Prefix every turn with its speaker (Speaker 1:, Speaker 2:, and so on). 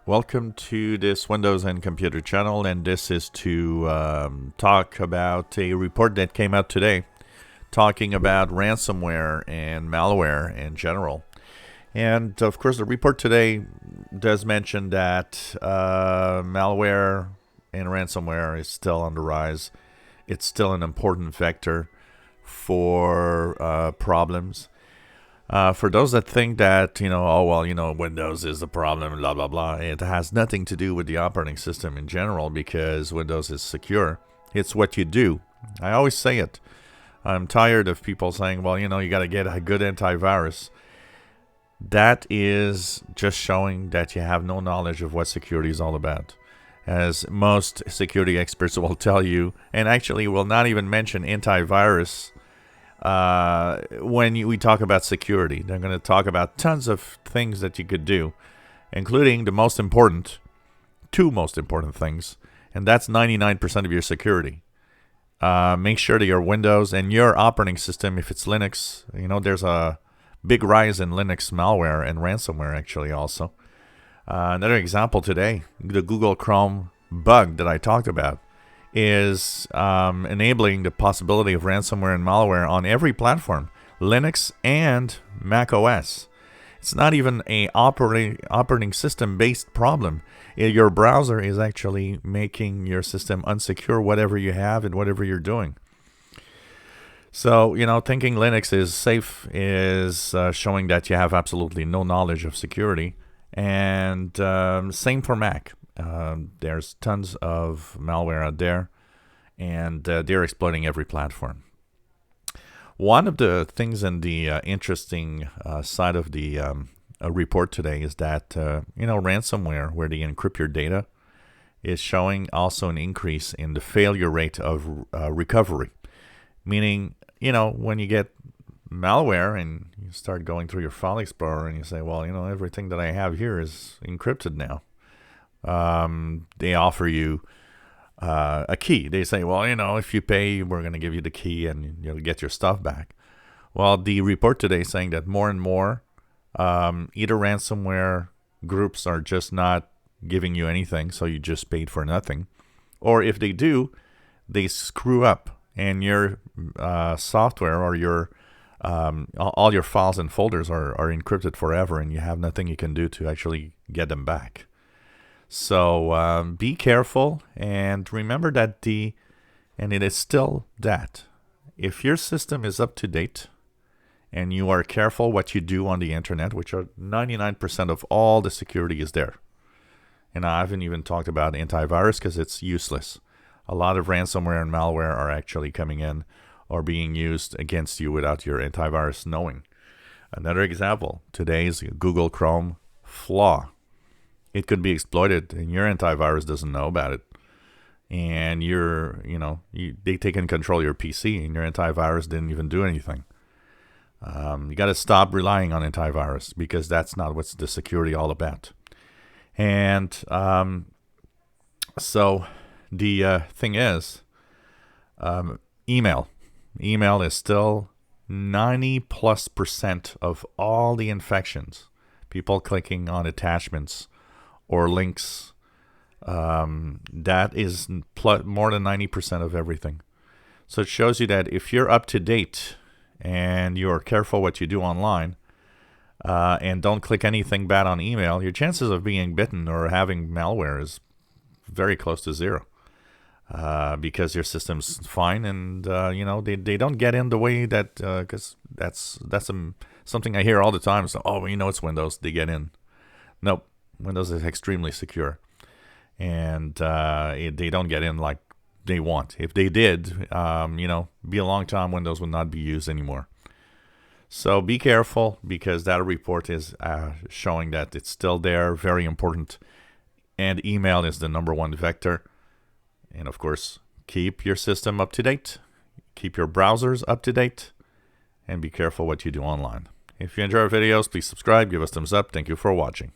Speaker 1: Welcome to this Windows and Computer channel, and this is to talk about a report that came out today talking about ransomware and malware in general. And of course, the report today does mention that malware and ransomware is still on the rise. It's still an important vector for problems. For those that think that, Windows is the problem, blah, blah, blah, it has nothing to do with the operating system in general because Windows is secure. It's what you do. I always say it. I'm tired of people saying, you got to get a good antivirus. That is just showing that you have no knowledge of what security is all about. As most security experts will tell you, and actually will not even mention antivirus when we talk about security. They're going to talk about tons of things that you could do, including the two most important things, and that's 99% of your security. Make sure that your Windows and your operating system, if it's Linux, there's a big rise in Linux malware and ransomware actually also. Another example today, the Google Chrome bug that I talked about is enabling the possibility of ransomware and malware on every platform, Linux and Mac OS. It's not even a operating system based problem. Your browser is actually making your system unsecure, whatever you have and whatever you're doing. So, thinking Linux is safe is showing that you have absolutely no knowledge of security. And same for Mac. There's tons of malware out there, and they're exploiting every platform. One of the things in the interesting side of the report today is that, ransomware, where they encrypt your data, is showing also an increase in the failure rate of recovery. Meaning, when you get malware and you start going through your file explorer and you say, everything that I have here is encrypted now. They offer you a key. They say, if you pay, we're going to give you the key and you'll get your stuff back. Well, the report today is saying that more and more, either ransomware groups are just not giving you anything, so you just paid for nothing. Or if they do, they screw up and your software or your all your files and folders are encrypted forever, and you have nothing you can do to actually get them back. So be careful, and remember that and it is still that, if your system is up to date and you are careful what you do on the internet, which are 99% of all the security is there. And I haven't even talked about antivirus because it's useless. A lot of ransomware and malware are actually coming in or being used against you without your antivirus knowing. Another example, today's Google Chrome flaw. It could be exploited and your antivirus doesn't know about it. And they take in control of your PC and your antivirus didn't even do anything. You got to stop relying on antivirus because that's not what's the security all about. And so the thing is, email. Email is still 90+% of all the infections. People clicking on attachments or links. That is more than 90% of everything. So it shows you that if you're up to date and you're careful what you do online, and don't click anything bad on email, your chances of being bitten or having malware is very close to zero. Because your system's fine, and they don't get in the way that, because that's something I hear all the time. So it's Windows, they get in. Nope, Windows is extremely secure, and they don't get in like they want. If they did, be a long time, Windows would not be used anymore. So be careful, because that report is showing that it's still there, very important, and email is the number one vector. And of course, keep your system up to date, keep your browsers up to date, and be careful what you do online. If you enjoy our videos, please subscribe, give us thumbs up. Thank you for watching.